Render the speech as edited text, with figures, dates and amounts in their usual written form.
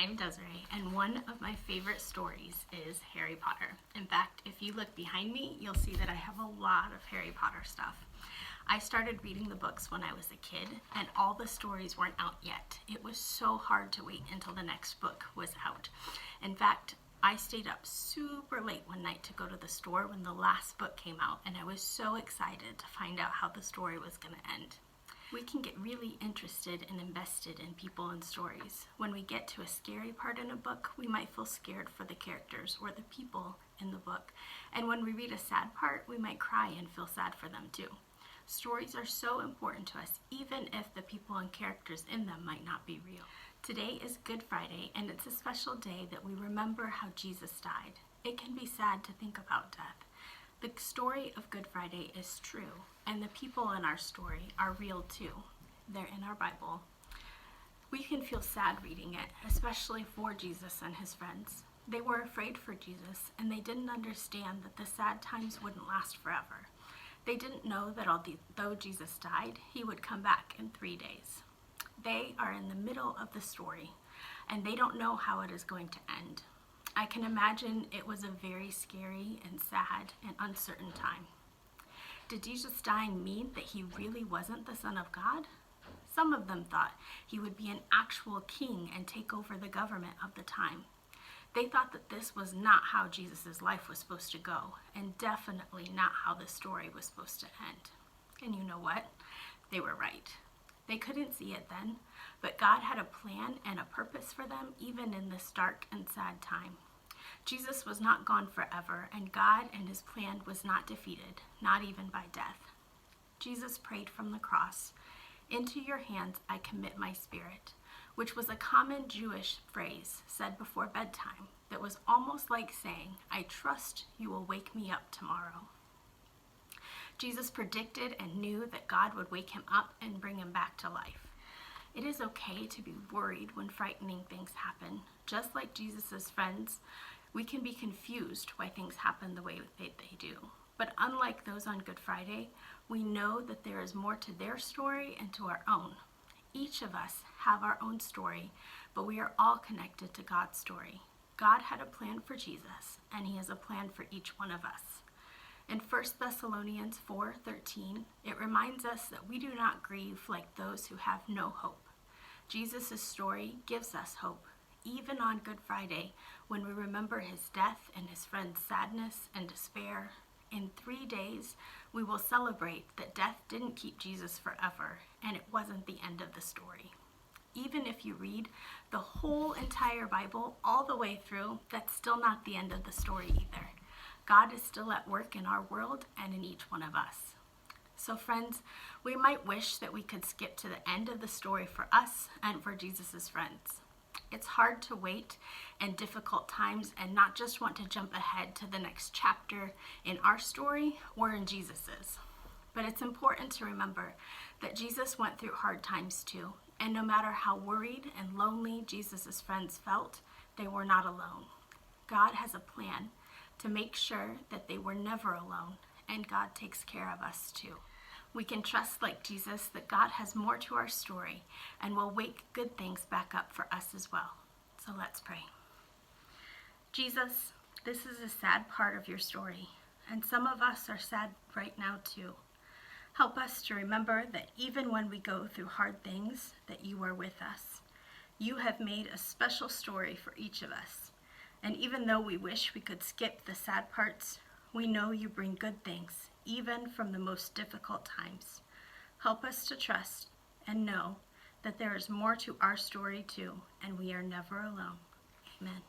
I'm Desiree, and one of my favorite stories is Harry Potter. In fact, if you look behind me, you'll see that I have a lot of Harry Potter stuff. I started reading the books when I was a kid, and all the stories weren't out yet. It was so hard to wait until the next book was out. In fact, I stayed up super late one night to go to the store when the last book came out, and I was so excited to find out how the story was going to end. We can get really interested and invested in people and stories. When we get to a scary part in a book, we might feel scared for the characters or the people in the book. And when we read a sad part, we might cry and feel sad for them too. Stories are so important to us, even if the people and characters in them might not be real. Today is Good Friday, and it's a special day that we remember how Jesus died. It can be sad to think about death. The story of Good Friday is true, and the people in our story are real too. They're in our Bible. We can feel sad reading it, especially for Jesus and his friends. They were afraid for Jesus, and they didn't understand that the sad times wouldn't last forever. They didn't know that although Jesus died, he would come back in 3 days. They are in the middle of the story, and they don't know how it is going to end. I can imagine it was a very scary and sad and uncertain time. Did Jesus dying mean that he really wasn't the Son of God? Some of them thought he would be an actual king and take over the government of the time. They thought that this was not how Jesus' life was supposed to go, and definitely not how the story was supposed to end. And you know what? They were right. They couldn't see it then, but God had a plan and a purpose for them even in this dark and sad time. Jesus was not gone forever, and God and his plan was not defeated, not even by death. Jesus prayed from the cross, "Into your hands I commit my spirit," which was a common Jewish phrase said before bedtime that was almost like saying, "I trust you will wake me up tomorrow." Jesus predicted and knew that God would wake him up and bring him back to life. It is okay to be worried when frightening things happen. Just like Jesus' friends, we can be confused why things happen the way they do. But unlike those on Good Friday, we know that there is more to their story and to our own. Each of us have our own story, but we are all connected to God's story. God had a plan for Jesus, and he has a plan for each one of us. In 1 Thessalonians 4:13, it reminds us that we do not grieve like those who have no hope. Jesus' story gives us hope, even on Good Friday, when we remember his death and his friends' sadness and despair. In 3 days, we will celebrate that death didn't keep Jesus forever, and it wasn't the end of the story. Even if you read the whole entire Bible all the way through, that's still not the end of the story either. God is still at work in our world and in each one of us. So friends, we might wish that we could skip to the end of the story for us and for Jesus' friends. It's hard to wait in difficult times and not just want to jump ahead to the next chapter in our story or in Jesus's. But it's important to remember that Jesus went through hard times too, and no matter how worried and lonely Jesus' friends felt, they were not alone. God has a plan to make sure that they were never alone, and God takes care of us too. We can trust, like Jesus, that God has more to our story and will wake good things back up for us as well. So let's pray. Jesus, this is a sad part of your story, and some of us are sad right now too. Help us to remember that even when we go through hard things, that you are with us. You have made a special story for each of us. And even though we wish we could skip the sad parts, we know you bring good things, even from the most difficult times. Help us to trust and know that there is more to our story too, and we are never alone. Amen.